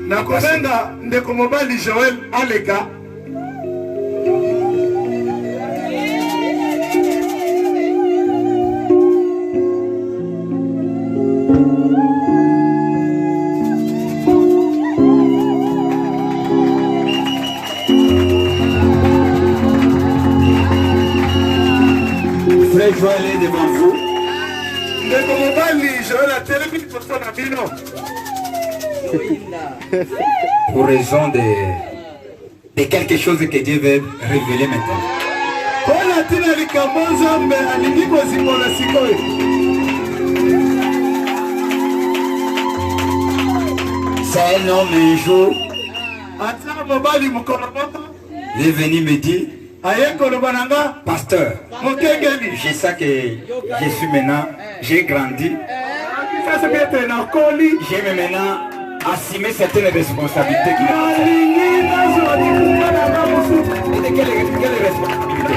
Nakobenga ndeko mobali Joël Aleka. Frère Joël est devant vous. Ndeko mobali Joël a téléphoné pour son abino. Pour raison de quelque chose que Dieu veut révéler maintenant. C'est un homme un jour. Il est venu me dire, pasteur, je sais que je suis maintenant, j'ai grandi. J'ai maintenant assumer certaines responsabilités qu'il a. Quelle responsabilité?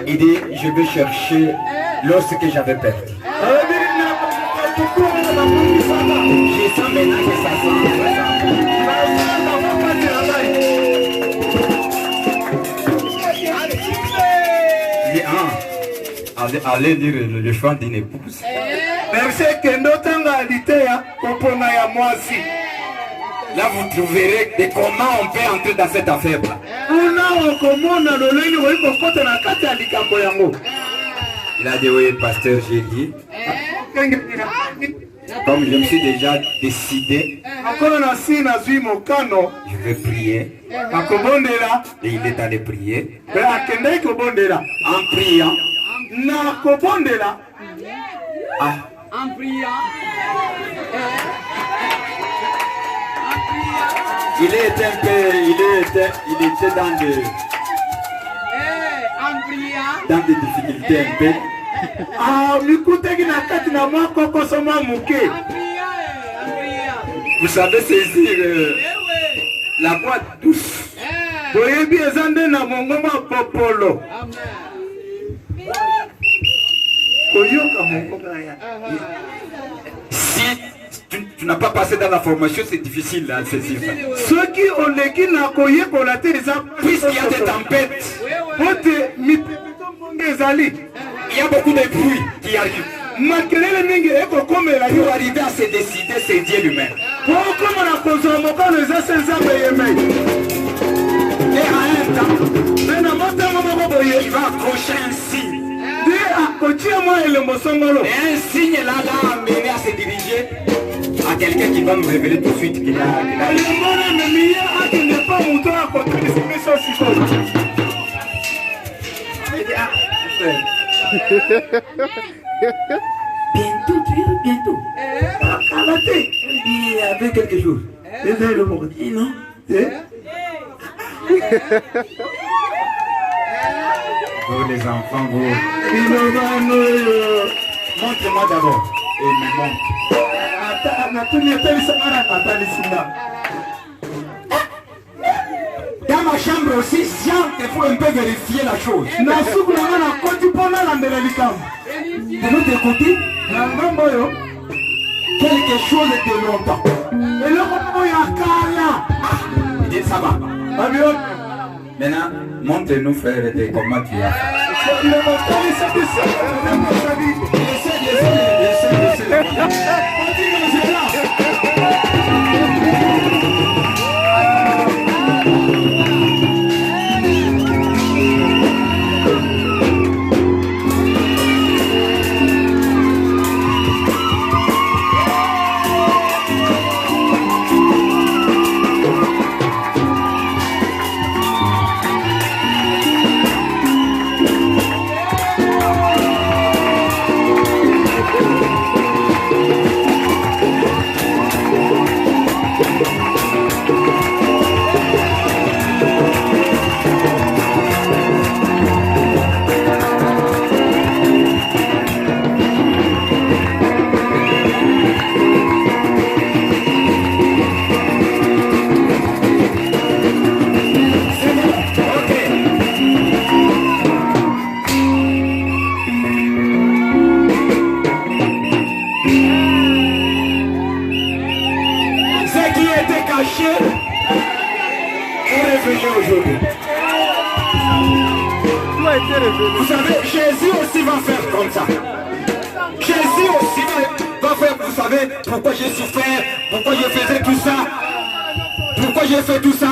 Il dit, je vais chercher lorsque j'avais perdu. Je sens maintenant que ça sent. Allez dire le choix d'une épouse. Là, vous trouverez de comment on peut entrer dans cette affaire-là. Il a dit, oui, pasteur, j'ai dit. Comme je me suis déjà décidé, je vais prier. Et il est allé prier. En priant. En priant. Il était un peu, il était dans des difficultés un peu. Vous savez saisir la voix douce. Si tu n'as pas passé dans la formation, c'est difficile à saisir ça. Puisqu'il y a des tempêtes, il y a beaucoup de bruit qui arrive. Pour arriver à se décider, c'est Dieu lui-même. Et à un temps, il va accrocher un signe. Et un signe là amené à se diriger à quelqu'un qui va nous révéler tout de suite qu'il a. Bientôt. Il y avait quelque chose. Non. Vous les enfants, vous. Montre-moi d'abord. Et me montre. Dans ma chambre aussi, il faut un peu vérifier la chose. De l'autre côté, quelque chose de longtemps. Il dit ça va. Maintenant, montre-nous frère de comment tu as lâché pour réveiller aujourd'hui. Vous savez, Jésus aussi va faire comme ça. Jésus aussi va faire, vous savez, pourquoi j'ai souffert, pourquoi je faisais tout ça, pourquoi j'ai fait tout ça.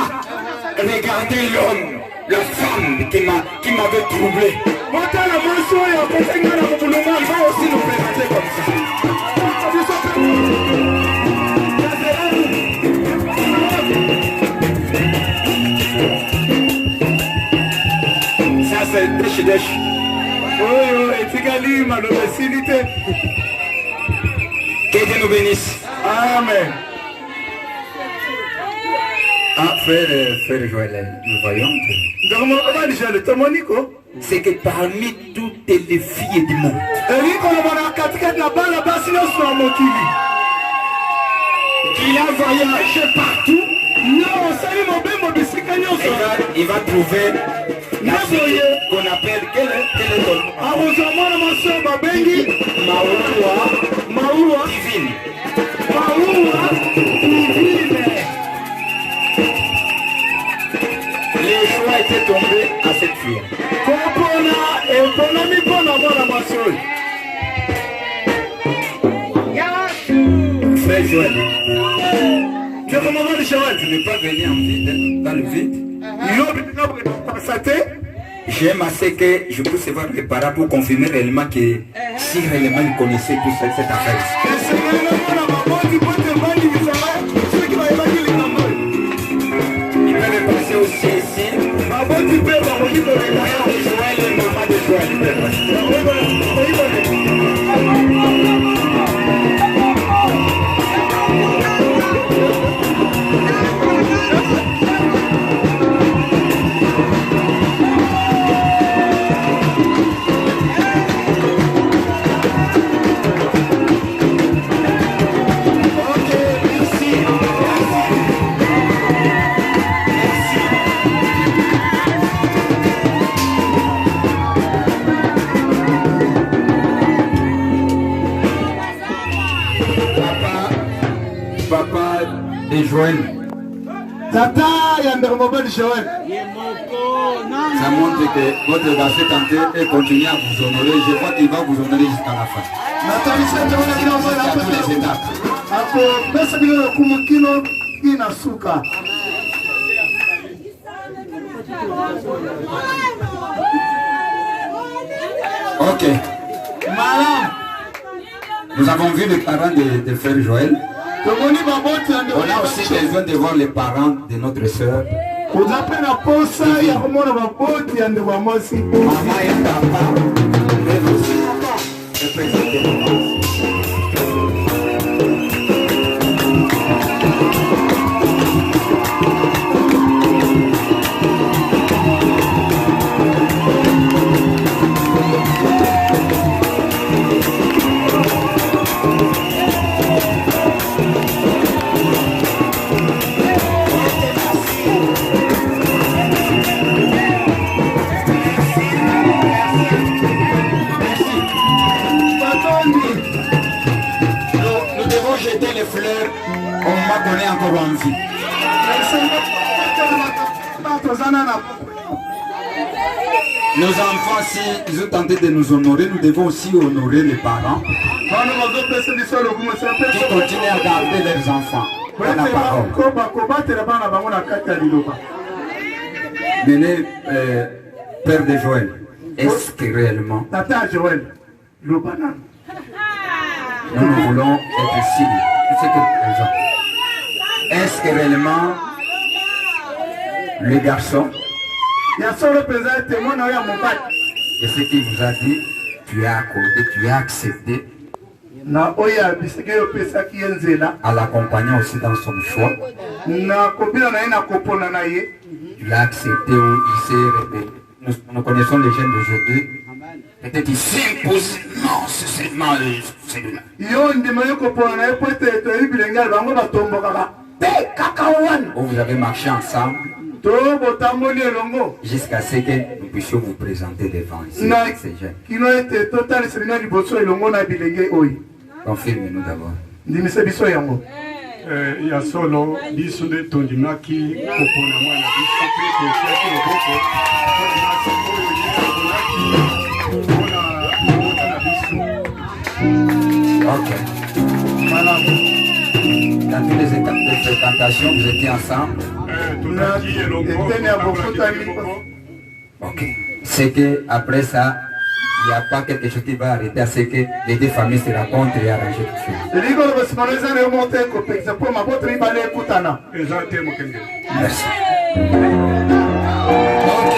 Regardez l'homme, la femme qui m'avait troublé. Il va aussi nous présenter comme ça. Ça c'est Desh. Que Dieu nous bénisse. Amen. Ah, frère Joël, nous voyons. C'est que parmi toutes les filles du monde, qu'il a voyagé partout, il va trouver la fille qu'on appelle, quel est ton nom? Maoua divine. Les choix étaient tombés à cette fille. Frère Joël, tu ne peux pas venir en vide, dans le vide. J'aime assez que je puisse voir les parents pour confirmer réellement que si réellement ils connaissaient tout cette affaire. Il peut le passer aussi ici. Joël et maman de Joël. Et Joël. Tata Yandermobel Joël. Ça montre que votre garçon tenté et continue à vous honorer. Je crois qu'il va vous honorer jusqu'à la fin. Ok. Nous avons vu les parents de frère Joël. On a aussi besoin de voir les parents de notre soeur. Maman et papa peuvent aussi représenter maman. Encore en vie. Nos enfants, si ils ont tenté de nous honorer, nous devons aussi honorer les parents qui continuent à garder leurs enfants. La parole. Venez, Père de Joël, est-ce que réellement nous voulons être ici? Est-ce que réellement le garçon, et ce qu'il vous a dit, tu as accordé, tu as accepté à l'accompagner aussi dans son choix, tu l'as accepté ou il s'est rébellé. Nous connaissons les jeunes d'aujourd'hui. Peut-être ils s'imposent. Non, c'est seulement celui-là. Vous avez marché ensemble jusqu'à ce que nous puissions vous présenter devant ici. Ces jeunes. Confirme-nous d'abord. ya solo biso nde tondimaki kopona mwana biso mpe tosiaki loboko mpona mota na biso. Ok. Voilà. Dans toutes les étapes de fréquentation, vous étiez ensemble. Ok. C'est que après ça, il n'y a pas quelque chose qui va arrêter, c'est que les deux familles se rencontrent et arrangent tout de suite. Merci. Ok.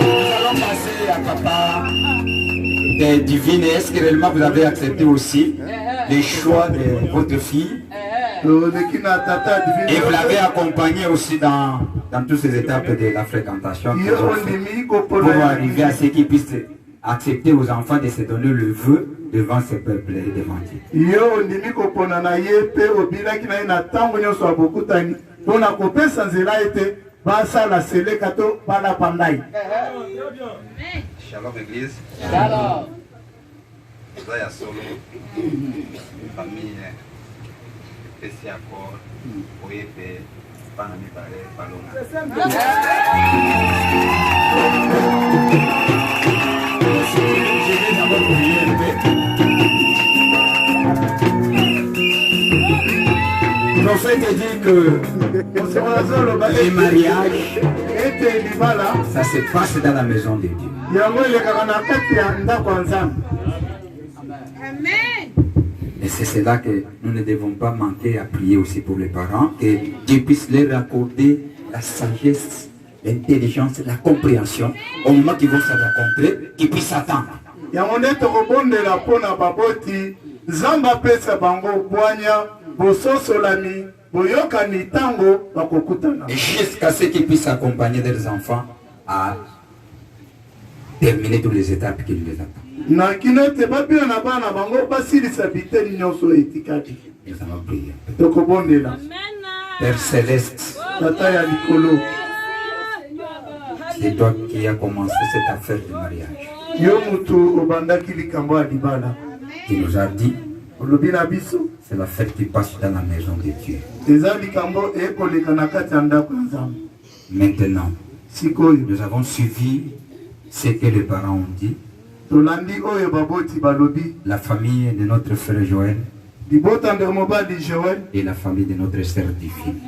Nous allons passer à papa des divines. Est-ce que réellement vous avez accepté aussi les choix de votre fille? Et vous l'avez accompagné aussi dans toutes ces étapes de la fréquentation pour arriver à ce qu'ils puissent accepter aux enfants de se donner le vœu devant ce peuple et devant Dieu. Shalom Église. Shalom. Vous avez solo famille spéciale pour OEP Panami Balé Palona. Je vais d'abord prier un peu. Le prophète dit que les mariages, ça se passe dans la maison de Dieu. Et c'est cela que nous ne devons pas manquer à prier aussi pour les parents, que Dieu puisse leur accorder la sagesse, l'intelligence, la compréhension au moment qu'ils vont se rencontrer, qu'ils puissent attendre. Et jusqu'à ce qu'ils puissent accompagner leurs enfants à terminer toutes les étapes qui les attendent. Nous allons prier. Père Céleste, c'est toi qui as commencé cette affaire de mariage. Tu nous as dit, c'est la fête qui passe dans la maison de Dieu. Maintenant, nous avons suivi ce que les parents ont dit. La famille de notre frère Joël et la famille de notre sœur divine.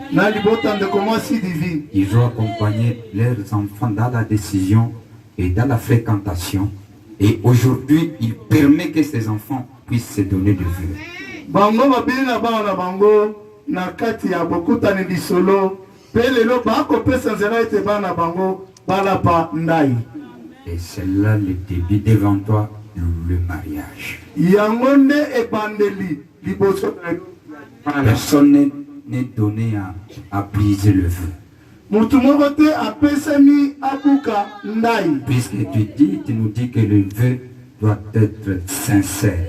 Ils ont accompagné leurs enfants dans la décision et dans la fréquentation. Et aujourd'hui, il permet que ces enfants puissent se donner de vœux. Et c'est là le début devant toi, le mariage. Personne n'est donné à briser le vœu. Puisque tu nous dis que le vœu doit être sincère.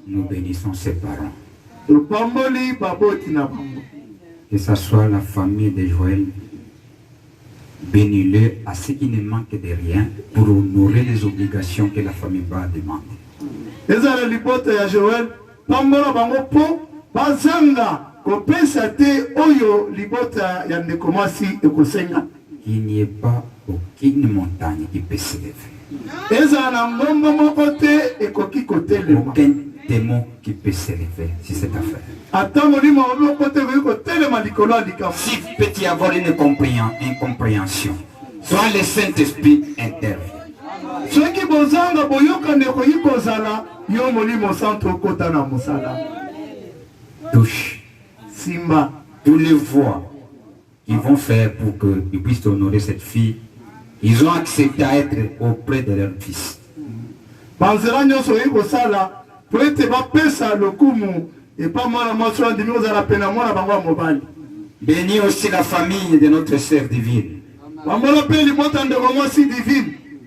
Nous bénissons ses parents. Que ce soit la famille de Joël, bénis-le à ce qui ne manque de rien pour honorer les obligations que la famille va demander. Qu'il n'y ait pas aucune montagne qui peut s'élever. Aucun démon qui peut s'élever sur cette affaire. S'il peut y avoir une incompréhension, soit le Saint-Esprit intervient. Touche Simba tous les voies qu'ils vont faire pour qu'ils puissent honorer cette fille. Ils ont accepté à être auprès de leur fils. Bénis aussi la famille de notre sœur divine.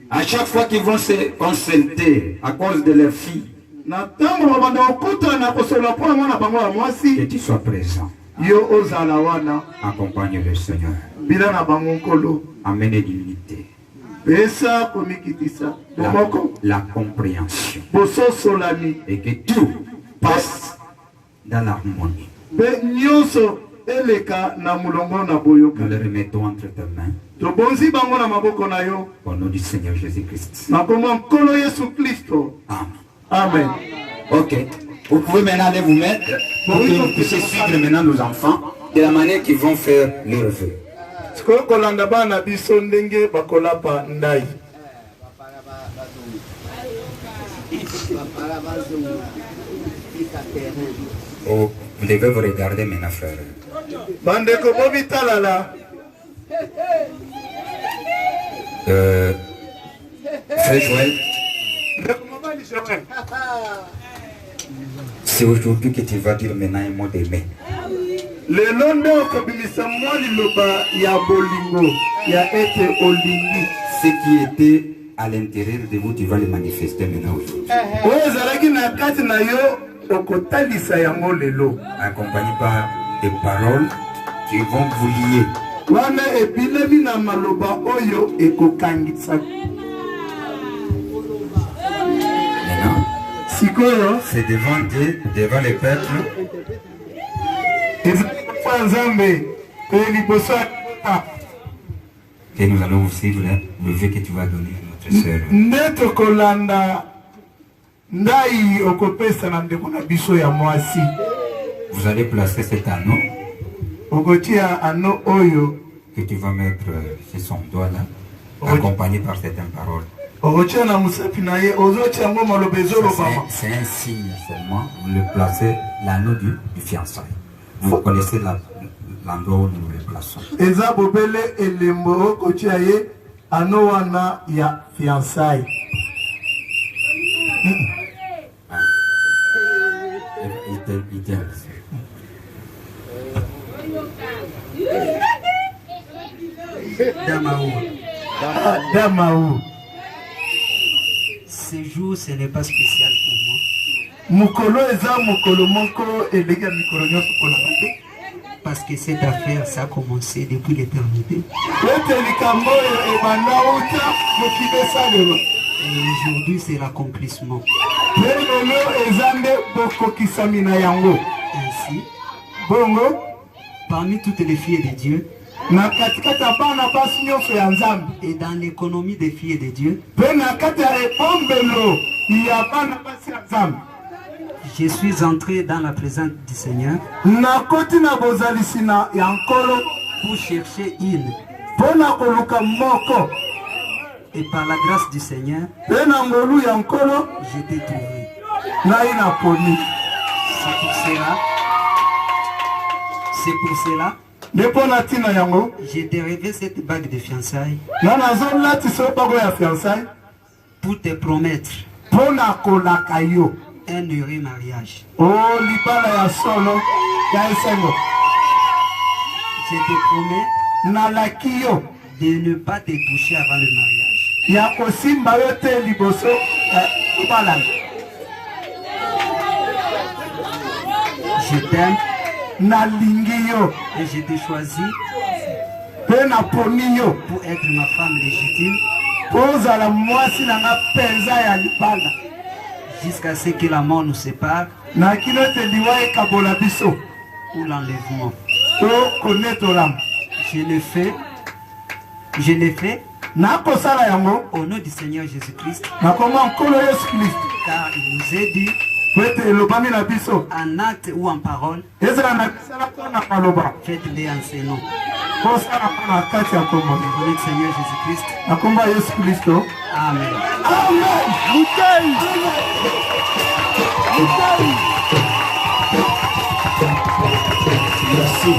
À chaque fois qu'ils vont se consulter à cause de leur fille, que tu sois présent. Accompagne le Seigneur. Amène l'unité. la compréhension. Et que tout passe dans l'harmonie. Nous le remettons entre tes mains. Au nom du Seigneur Jésus-Christ. Amen. Amen. Ok. Vous pouvez maintenant aller vous mettre pour que vous puissiez suivre maintenant nos enfants de la manière qu'ils vont faire leur vœu. Oh, vous devez vous regarder maintenant, frère. Frère Joël, c'est aujourd'hui que tu vas dire maintenant un mot d'aimer. Ce qui était à l'intérieur de vous, tu vas le manifester maintenant aujourd'hui. Accompagné par des paroles qui vont vous lier. Maintenant, c'est devant Dieu, devant les peuples, que nous allons vous suivre le vœu que tu vas donner à notre sœur. Vous allez placer cet anneau que tu vas mettre sur son doigt là, accompagné par certaines paroles. C'est un signe seulement. Vous le placez, l'anneau du fiançailles. Vous connaissez l'endroit où nous le plaçons. Damaou. Ce jour, ce n'est pas spécial pour moi. Parce que cette affaire, ça a commencé depuis l'éternité. Et aujourd'hui, c'est l'accomplissement. Ainsi, parmi toutes les filles de Dieu, et dans l'économie des filles de Dieu, je suis entré dans la présence du Seigneur pour chercher une. Et par la grâce du Seigneur, je t'ai trouvé. C'est pour cela, j'ai dérivé cette bague de fiançailles pour te promettre un heureux mariage. Je te promets de ne pas te toucher avant le mariage. Je t'aime et je t'ai choisi pour être ma femme légitime jusqu'à ce que la mort nous sépare ou l'enlèvement. Je l'ai fait au nom du Seigneur Jésus-Christ, car il nous est dit en acte ou en parole, faites-les en ces noms. Au nom du Seigneur Jésus-Christ. Amen. Merci.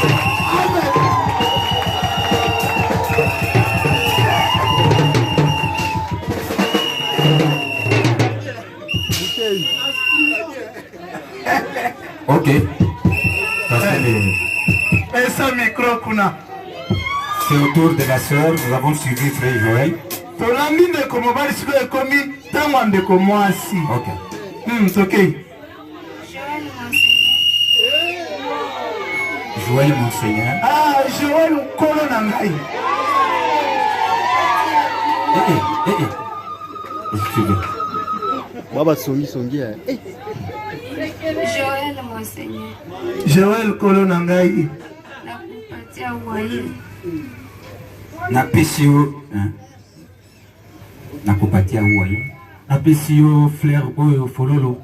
Ok. C'est au tour de la sœur, nous avons suivi Frère Joël. Ok. C'est ok. Joël Monseigneur. Ah, Joël Kolonangaï. Baba songi. Joël, mon Seigneur. Joël Kolo Nangai. Nakupatia uwai. Napesio, nakupatia uwai. Napesio Flair Oyo Fololo.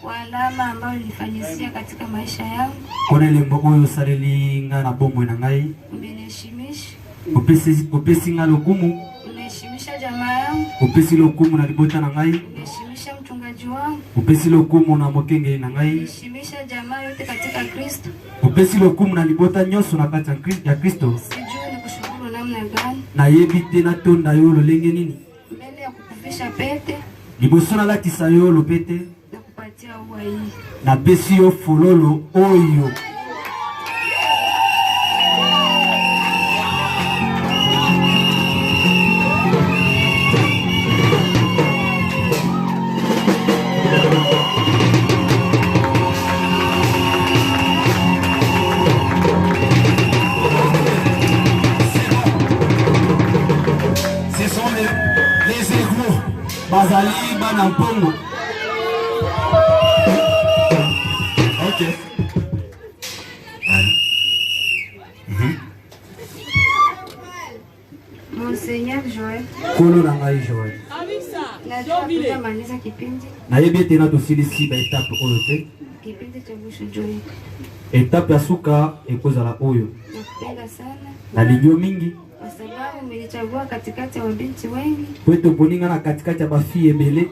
Kwa alama ambayo nilifanyisia katika maisha yangu. Kone lembo Oyo Saleli nga na bomo Nangai. Umeniheshimisha. Opesi nga lokumu. Umeheshimisha jamaa yangu. Opesi lokumu na libota Nangai. Umeheshimisha mchungaji wangu. Opesi lokumu na mokenge Nangai. Umeheshimisha jamaa yote katika Kristo. Opesi lokumu na libota nyoso na kati ya Kristo. Sijui ni kushukuru namna gani. Na yebite na tonda yo lolenge nini. Mbele ya kukuvisha pete. Liboso na latisa yo lopete. Nakupatia uwai. Na pesi yo fololo oyo. Bazali bana mpongo. Ok. Monseigneur Joël. Kolo Nangai Joël. Najua tutamaliza kipindi. Na yebi tena tosilisi ba etape oyo te. Kipindi cha mwisho Joël. Etape ya suka ekozala oyo. Nakupenda sana. Na linyo mingi. Kwa sababu umenichagua katikati ya wabinti wengi. Kweto poninga na katikati ya bafi ebele.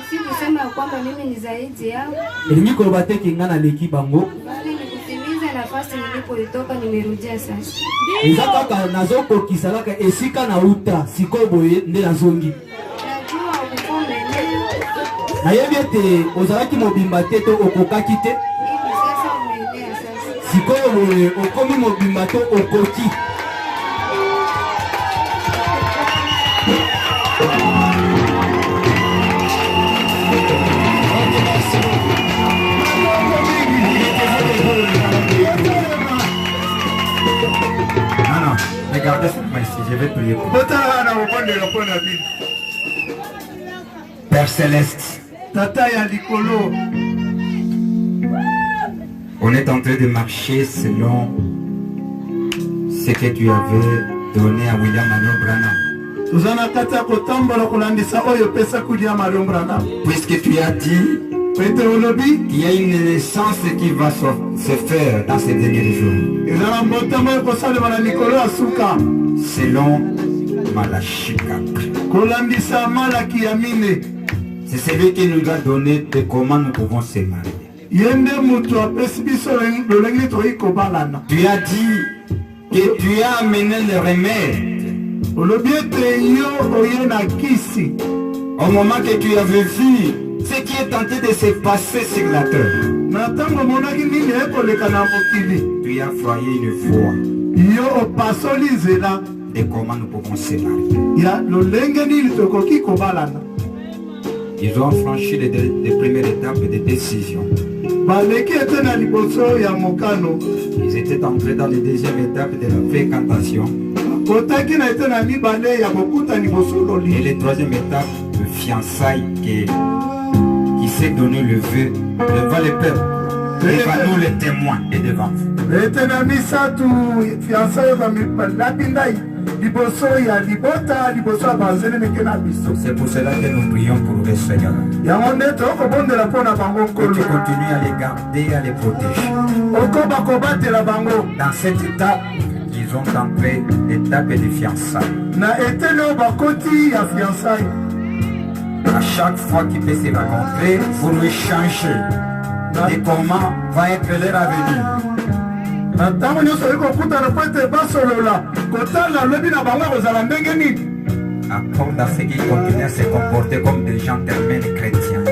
Si kusema kwamba mimi ni zaidi yao. Elingi koloba te kinga na leki bango. Bali ni kutimiza nafasi nilipoitoka nimerudia sasa. Eza kaka nazokokisa kaka esika na uta sikoyo boye nde nazongi. Najua ukumenea. Na yebi ete ozalaki mobimba te to okokaki te. Hivi sasa umeenea sasa. Sikoyo boye okomi mobimba to okoki. Non, regardez cette main ici, je vais prier pour vous. Père Céleste, Tata ya likolo. on est en train de marcher selon ce que tu avais donné à William Marion Branham. Tuzana kata kotambola kulandisa oyo pesa kudia Marion Branham. Puisque tu as dit Pete olobi. qu'il y a une naissance qui va se faire dans ces derniers jours. Ezala mbotama ekosalema na likolo ya suka. Selon Malachi 4. Kolandisa malaki ya mine. C'est celui qui nous a donné de comment nous pouvons se marier. Yende mutu apesi biso lolenge toyi kobalana. Tu as dit que tu as amené le remède. Olobi ete yo oye na kisi. Au moment que tu avais vu ce qui est tenté de se passer sur la terre, Na tango monaki nini ekoleka na mokili. tu as foyé une voie Yo opasoli nzela de comment nous pouvons se marier. ya lolenge nini tokoki kobalana. Ils ont franchi les premières étapes de décision. Baleki ete na liboso ya mokano. Ils étaient entrés dans la deuxième étape de la fréquentation. Kotaki na ete na mibale ya bokutani Et bosololi. la troisième étape, le fiançailles qui s'est donné le vœu devant le peuple, devant nous les témoins et devant vous. Ete na misatu fiançailles ba lapindai liboso ya libota liboso ya banzele meke na biso. C'est pour cela que nous prions pour le Seigneur. Yango nde tokobondela mpona bango Que tu nkolo. continues à les garder, à les protéger. Okoba kobatela bango. Dans cette étape, ils ont entré l'étape des fiançailles. Na etele oyo bakoti ya fiançailles. À chaque fois qu'ils peuvent se rencontrer, pour lui changer de comment va être leur avenir. Na ntango nyonso oyi kokutana po ete basolola kotala lobi na bango ekozala ndenge nini. Accorde à ce qu'ils continuent à se comporter comme des gentlemen chrétiens.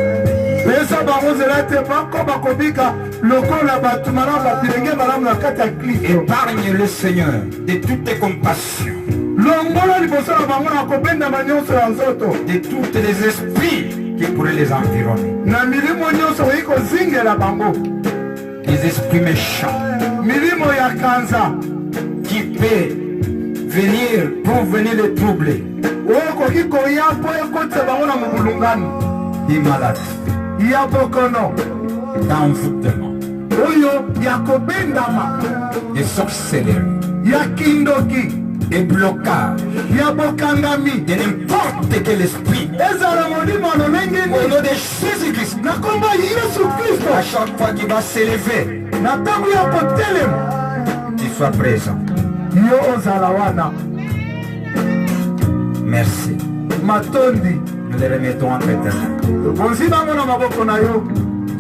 Pesa bango nzela ete bakoba kobika lokola bato malamu babilenge malamu na kati ya Kristo. Épargne le Seigneur de toutes tes compassions, Longola liboso na bango na kobendama nyonso ya nzoto. de tous les esprits qui pourraient les environner. Na milimo nyonso oyi kozingela bango. Les esprits méchants Milimo ya kanza qui peuvent venir pour venir les troubler. okoki koya mpo ekotisa bango na mobulungano des malades, ya bokono d'envoûtement, oyo ya kobendama des sorcelleries, ya kindoki des blocages, ya bokangami de n'importe quel esprit. ezala molimo lolenge Au nom de Jésus-Christ, na kombo yesu à kristo chaque fois qu'il va s'élever, na ntango ya kotelema qu'il soit présent. yo ozala wana Merci. matondi Nous les remettons entre tes mains. tokonzi bango na maboko na yo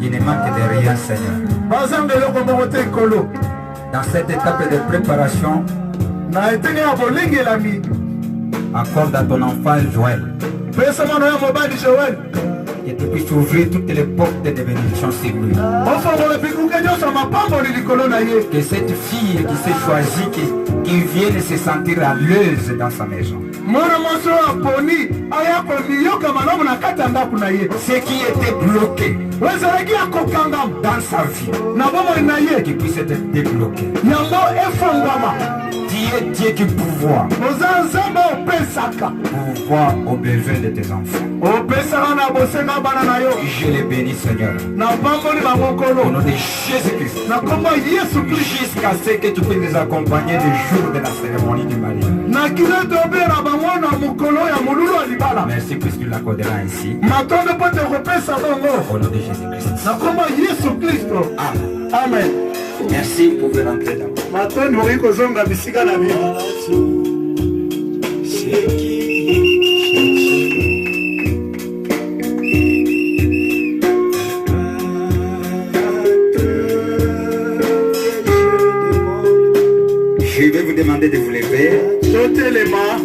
Il ne manque de rien, Seigneur. bazanga eloko moko te nkolo Dans cette étape de préparation, na etenge ya bolengelami accorde à ton enfant Joël pesa mwana ya mobali joel que tu puisses ouvrir toutes les portes de bénédiction sur lui. ofongola bikuke nyonso ya mapamboli likolo na ye Que cette fille qui s'est choisie, qui vienne se sentir à l'aise dans sa maison. mwana mwasi oyo aponi aya komiyoka malamu na kati ya ndako na ye Ce qui était bloqué ezalaki ya kokangama dans sa vie, na bomoi na ye qui puisse être débloqué. yango efongwama Tu es Dieu qui pouvoir, oza nzambe opesaka pouvoir aux besoins de tes enfants. opesaka na bosenga bana na yo Je les bénis, Seigneur, na pamboli bango au nkolo nom de Jésus-Christ, na kombo yesu kristo jusqu'à ce que tu puisses les accompagner le jour de la cérémonie du mariage. na kilo tobela bango na mokolo ya molulu ya libala Merci puisque tu l'accorderas ainsi, matondo mpo te kopesa bongo au nom de Jésus-Christ. na kombo yesu kristo Amen. amen Merci pour vous rentrer d'abord. matondi okoki kozonga bisika na bino Je vais vous demander de vous lever. totelema